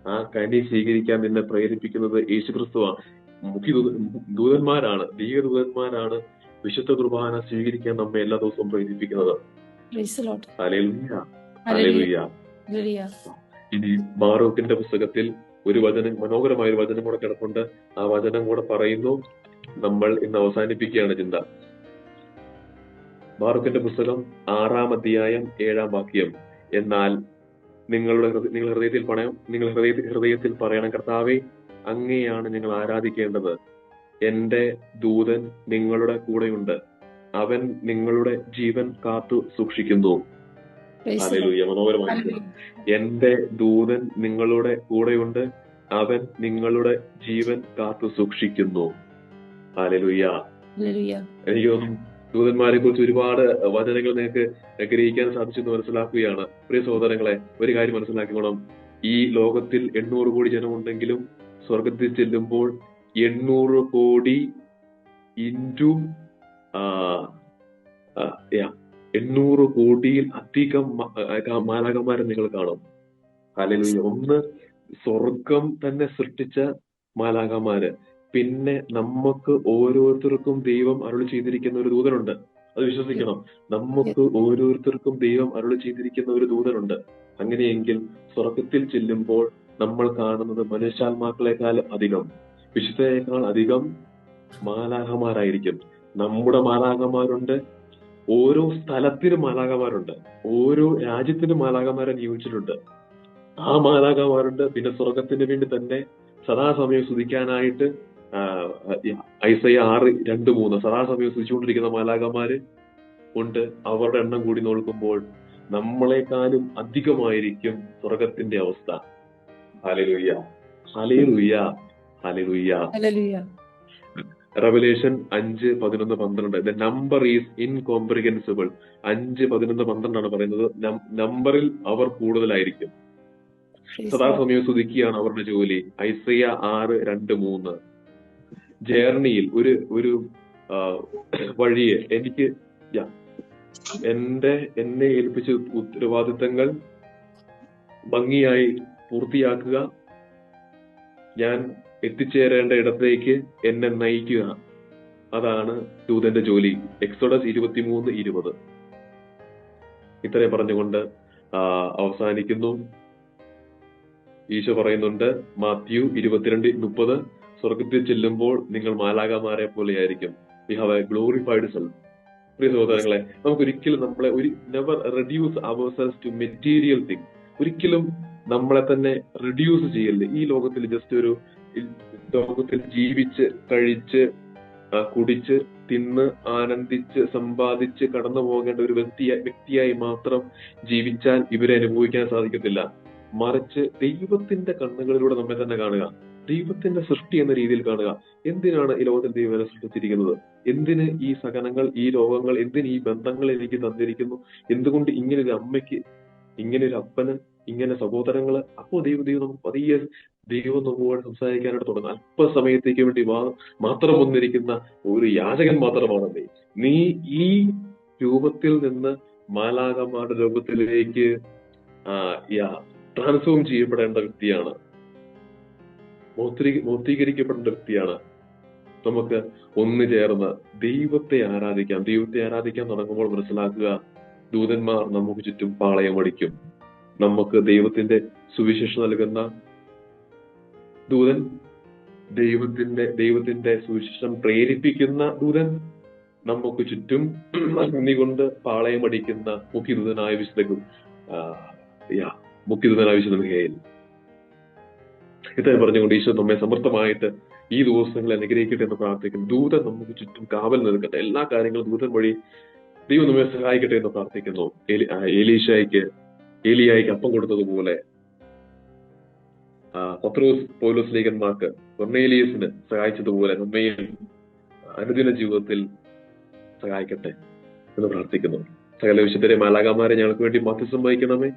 ആ കനി സ്വീകരിക്കാൻ നിന്നെ പ്രേരിപ്പിക്കുന്നത് യേശുക്രിസ്തുവാണ്. ദൂതന്മാരാണ്, ദൈവദൂതന്മാരാണ് വിശുദ്ധ കുർബാന സ്വീകരിക്കാൻ നമ്മെ എല്ലാ ദിവസവും പ്രേരിപ്പിക്കുന്നത്. Hallelujah, hallelujah. ഇനി ബാറൂക്കിന്റെ പുസ്തകത്തിൽ ഒരു വചനം, മനോഹരമായ ഒരു വചനം കൂടെ കിടപ്പുണ്ട്. ആ വചനം കൂടെ പറയുന്നു, നമ്മൾ ഇന്ന് അവസാനിപ്പിക്കുകയാണ് ചിന്ത. ബാറൂക്കിന്റെ പുസ്തകം 6-ാം അധ്യായം 7-ാം വാക്യം. എന്നാൽ നിങ്ങൾ ഹൃദയത്തിൽ പറയണം, കർത്താവേ, അങ്ങയെയാണ് ഞങ്ങൾ ആരാധിക്കേണ്ടത്. എന്റെ ദൂതൻ നിങ്ങളുടെ കൂടെയുണ്ട്, അവൻ നിങ്ങളുടെ ജീവൻ കാത്തു സൂക്ഷിക്കുന്നു. ഹല്ലേലൂയ, മനോഹരമായി. എന്റെ ദൂതൻ നിങ്ങളുടെ കൂടെയുണ്ട്, അവൻ നിങ്ങളുടെ ജീവൻ കാത്തു സൂക്ഷിക്കുന്നു. ഹല്ലേലൂയ. എനിക്ക് തോന്നുന്നു ദൂതന്മാരെ കുറിച്ച് ഒരുപാട് വചനങ്ങൾ നിങ്ങൾക്ക് ഗ്രഹിക്കാൻ സാധിച്ചെന്ന് മനസ്സിലാക്കുകയാണ്. പ്രിയ സഹോദരങ്ങളെ, ഒരു കാര്യം മനസ്സിലാക്കിക്കോണം, ഈ ലോകത്തിൽ 800 കോടി ജനമുണ്ടെങ്കിലും സ്വർഗത്തിൽ ചെല്ലുമ്പോൾ 800 കോടി ഇൻറ്റു 800 കോടിയിൽ അധികം മാലാഖമാരെ നിങ്ങൾ കാണും. ഹല്ലേലൂയ. ഒന്ന് സ്വർഗം തന്നെ സൃഷ്ടിച്ച മാലാഖമാര്, പിന്നെ നമുക്ക് ഓരോരുത്തർക്കും ദൈവം അരുളി ചെയ്തിരിക്കുന്ന ഒരു ദൂതനുണ്ട്. അത് വിശ്വസിക്കണം. നമുക്ക് ഓരോരുത്തർക്കും ദൈവം അരുളി ചെയ്തിരിക്കുന്ന ഒരു ദൂതനുണ്ട്. അങ്ങനെയെങ്കിൽ സ്വർഗത്തിൽ ചെല്ലുമ്പോൾ നമ്മൾ കാണുന്നത് മനുഷ്യാത്മാക്കളെക്കാൾ അധികം, വിശുദ്ധയേക്കാൾ അധികം മാലാഖമാരായിരിക്കും. നമ്മുടെ മാലാഖമാരുണ്ട്, ഓരോ സ്ഥലത്തിനും മാലാഖമാരുണ്ട്, ഓരോ രാജ്യത്തിനും മാലാഖമാരെ നിയോഗിച്ചിട്ടുണ്ട്. ആ മാലാഖമാരുണ്ട്. പിന്നെ സ്വർഗത്തിന് വേണ്ടി തന്നെ സദാസമയം സ്തുതിക്കാനായിട്ട് ഐസയ 6:2-3 സദാസമയം സ്തുതിച്ചുകൊണ്ടിരിക്കുന്ന മാലാഖമാര് ഉണ്ട്. അവരുടെ എണ്ണം കൂടി നോക്കുമ്പോൾ നമ്മളെക്കാളും അധികമായിരിക്കും സ്വർഗത്തിന്റെ അവസ്ഥ. ഹല്ലേലൂയ, ഹല്ലേലൂയ, ഹല്ലേലൂയ.
ഹല്ലേലൂയ.
Revelation 5:11-12 the number is incomprehensible. 5:11-12 പറയുന്നത് നമ്പറിൽ അവർ കൂടുതലായിരിക്കും. സദാസമയം സ്തുതിക്കുകയാണ് അവരുടെ ജോലി. ഐസയ 6:2-3 ജേർണിയിൽ ഒരു വഴിയെ എനിക്ക് എന്നെ ഏൽപ്പിച്ച ഉത്തരവാദിത്തങ്ങൾ ഭംഗിയായി പൂർത്തിയാക്കുക, ഞാൻ എത്തിച്ചേരേണ്ട ഇടത്തേക്ക് എന്നെ നയിക്കുക, അതാണ് ദൂതന്റെ ജോലി. എക്സോഡസ് 23:20 ഇത്രയും പറഞ്ഞുകൊണ്ട് അവസാനിക്കുന്നു. ഈശോ പറയുന്നുണ്ട് മാത്യു 22:30 സ്വർഗത്തിൽ ചെല്ലുമ്പോൾ നിങ്ങൾ മാലാഖമാരെ പോലെയായിരിക്കും. We have a glorified self. പ്രിയ സഹോദരങ്ങളെ, നമുക്കൊരിക്കലും never reduce ourselves to material thing. ഒരിക്കലും നമ്മളെ തന്നെ റെഡ്യൂസ് ചെയ്യരുത്. ഈ ലോകത്തിൽ ലോകത്തിൽ ജീവിച്ച് കഴിച്ച് കുടിച്ച് തിന്ന് ആനന്ദിച്ച് സമ്പാദിച്ച് കടന്നു പോകേണ്ട ഒരു വ്യക്തിയായി മാത്രം ജീവിച്ചാൽ ഇവരെ അനുഭവിക്കാൻ സാധിക്കത്തില്ല. മറിച്ച് ദൈവത്തിന്റെ കണ്ണുകളിലൂടെ നമ്മെ തന്നെ കാണുക, ദൈവത്തിന്റെ സൃഷ്ടി എന്ന രീതിയിൽ കാണുക. എന്തിനാണ് ഈ ലോകത്തിൽ ദൈവം സൃഷ്ടിച്ചിരിക്കുന്നത്? എന്തിന് ഈ സഹനങ്ങൾ, ഈ രോഗങ്ങൾ, എന്തിന് ഈ ബന്ധങ്ങൾ എനിക്ക് തന്നിരിക്കുന്നു? എന്തുകൊണ്ട് ഇങ്ങനെ ഒരു അമ്മയ്ക്ക്, ഇങ്ങനെ ഒരു അപ്പന്, ഇങ്ങനെ സഹോദരങ്ങള്? അപ്പോ ദൈവം പതിയെ ദൈവം നമ്മോട് സംസാരിക്കാനായിട്ട് തുടങ്ങും. അല്പസമയത്തേക്ക് വേണ്ടി മാത്രം വന്നിരിക്കുന്ന ഒരു യാചകൻ മാത്രമാണ് നീ. ഈ രൂപത്തിൽ നിന്ന് മാലാഖമാരുടെ രൂപത്തിലേക്ക് ട്രാൻസ്ഫോം ചെയ്യപ്പെടേണ്ട വ്യക്തിയാണ്, മൗക്തീകരിക്കപ്പെടേണ്ട വ്യക്തിയാണ്. നമുക്ക് ഒന്നു ചേർന്ന് ദൈവത്തെ ആരാധിക്കാം. ദൈവത്തെ ആരാധിക്കാൻ തുടങ്ങുമ്പോൾ മനസ്സിലാക്കുക, ദൂതന്മാർ നമുക്ക് ചുറ്റും പാളയമടിക്കും. നമുക്ക് ദൈവത്തിന്റെ സുവിശേഷം നൽകുന്ന ദൂതൻ, ദൈവത്തിന്റെ സുവിശേഷം പ്രേരിപ്പിക്കുന്ന ദൂതൻ നമുക്ക് ചുറ്റും അഗ്നി കൊണ്ട് പാളയമടിക്കുന്ന മുഖ്യദൂതനായ വിശുദ്ധ മിഖായേൽ. ഇത്രയും പറഞ്ഞുകൊണ്ട് ഈശോ നമ്മെ സമൃദ്ധമായിട്ട് ഈ ദിവസങ്ങളെ അനുഗ്രഹിക്കട്ടെ എന്ന് പ്രാർത്ഥിക്കുന്നു. ദൂതൻ നമുക്ക് ചുറ്റും കാവൽ നൽകട്ടെ. എല്ലാ കാര്യങ്ങളും ദൂതൻ വഴി ദൈവം നമ്മെ സഹായിക്കട്ടെ എന്ന് പ്രാർത്ഥിക്കുന്നു. ഏലിയായിക്ക് അപ്പം കൊടുത്തതുപോലെ പത്രോസ് പൗലോസ് ലേഖന്മാർക്ക് കൊർന്നേലിയസിന് സഹായിച്ചതുപോലെ നമ്മയും അനുദിന ജീവിതത്തിൽ സഹായിക്കട്ടെ എന്ന് പ്രാർത്ഥിക്കുന്നു. സകല വിശുദ്ധരെ മാലാഖമാരെ ഞങ്ങൾക്ക് വേണ്ടി മധ്യസ്ഥം വഹിക്കണമേ.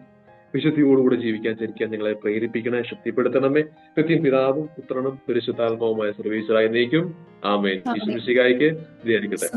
വിശുദ്ധിയോടുകൂടെ ജീവിക്കാൻ ചരിക്കാൻ ഞങ്ങളെ പ്രേരിപ്പിക്കണേ, ശക്തിപ്പെടുത്തണമേ. കൃത്യം പിതാവും പുത്രനും പരിശുദ്ധാത്മാവുമായ സർവീശ്വരായി നയിക്കും. ആമേൻ. ഈശോ മിശിഹായ്ക്ക് സ്തുതിയായിരിക്കട്ടെ.